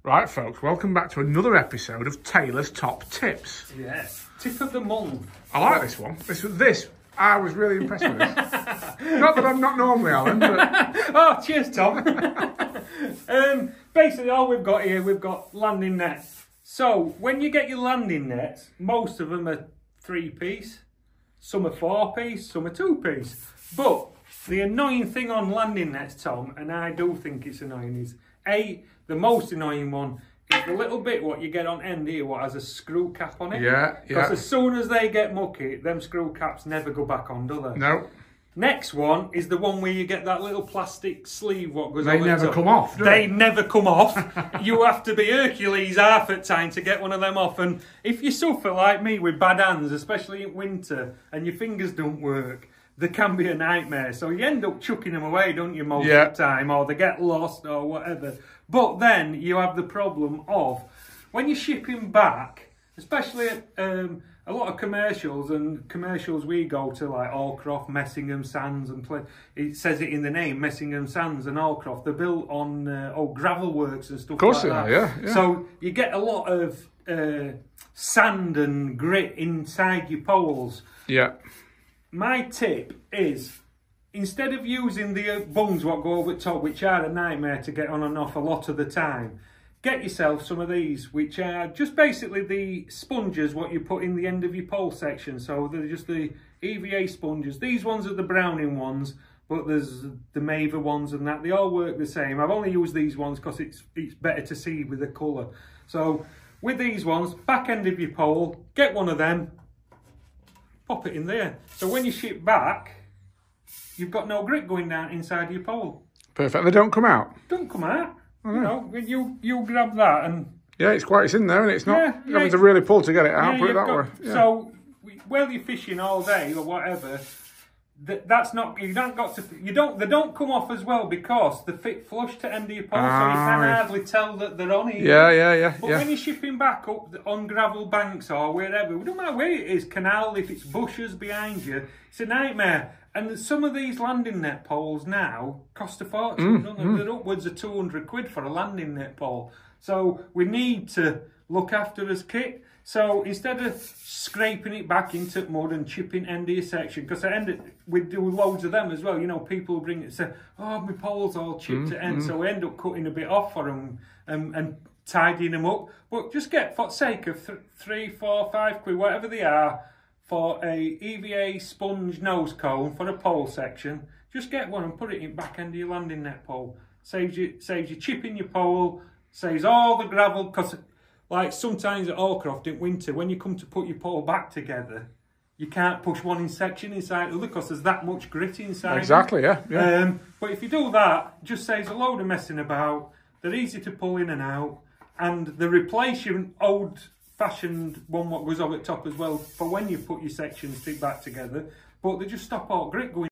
Right, folks, welcome back to another episode of Taylor's Top Tips. Yes, tip of the month. I like this one. This I was really impressed with this. Not that I'm not normally, Alan, but... Oh, cheers, Tom. Basically, all we've got here, we've got landing nets. So, when you get your landing nets, most of them are 3-piece, some are 4-piece, some are 2-piece. But the annoying thing on landing nets, Tom, and I do think it's annoying, is the most annoying one is the little bit what you get on end here, what has a screw cap on it. Yeah. Because as soon as they get mucky, them screw caps never go back on, do they? No. Next one is the one where you get that little plastic sleeve what goes They over never the top. come off, do they? They never come off. You have to be Hercules half at time to get one of them off. And if you suffer like me with bad hands, especially in winter, and your fingers don't work, they can be a nightmare. So you end up chucking them away, don't you, most of the time, or they get lost or whatever. But then you have the problem of when you're shipping back, especially at a lot of commercials we go to, like Allcroft, Messingham Sands, and it says it in the name, Messingham Sands and Allcroft. They're built on gravel works and stuff like that. Of course they are, yeah. So you get a lot of sand and grit inside your poles. Yeah. My tip is, instead of using the bungs what go over the top, which are a nightmare to get on and off a lot of the time, get yourself some of these, which are just basically the sponges what you put in the end of your pole section. So they're just the EVA sponges. These ones are the Browning ones, but there's the Maver ones and that. They all work the same. I've only used these ones because it's better to see with the colour. So with these ones, back end of your pole, get one of them, pop it in there. So when you ship back, you've got no grit going down inside your pole. Perfect. They don't come out? Don't come out. You know, you grab that and... Yeah, it's in there, and it's not having to really pull to get it out, put it that way. Yeah. So, while you're fishing all day or whatever, that's not, they don't come off as well because they fit flush to end of your pole, so you can hardly tell that they're on it. Yeah. But when you're shipping back up on gravel banks or wherever, it don't matter where it is, canal, if it's bushes behind you, it's a nightmare. And some of these landing net poles now cost a fortune, don't they? They're upwards of 200 quid for a landing net pole. So we need to look after us kit. So instead of scraping it back into mud and chipping end of your section, because we do loads of them as well. You know, people bring it and say, oh, my pole's all chipped at end. So we end up cutting a bit off for them and tidying them up. But just get, for the sake of 3, 4, 5 quid, whatever they are, for a EVA sponge nose cone for a pole section, just get one and put it in back end of your landing net pole. Saves you chipping your pole, saves all the gravel, because like sometimes at Allcroft in winter, when you come to put your pole back together, you can't push one in section inside the other because there's that much grit inside. Exactly, yeah. But if you do that, just saves a load of messing about. They're easy to pull in and out, and they replace your old-fashioned one what goes over the top as well for when you put your sections back together, but they just stop all grit going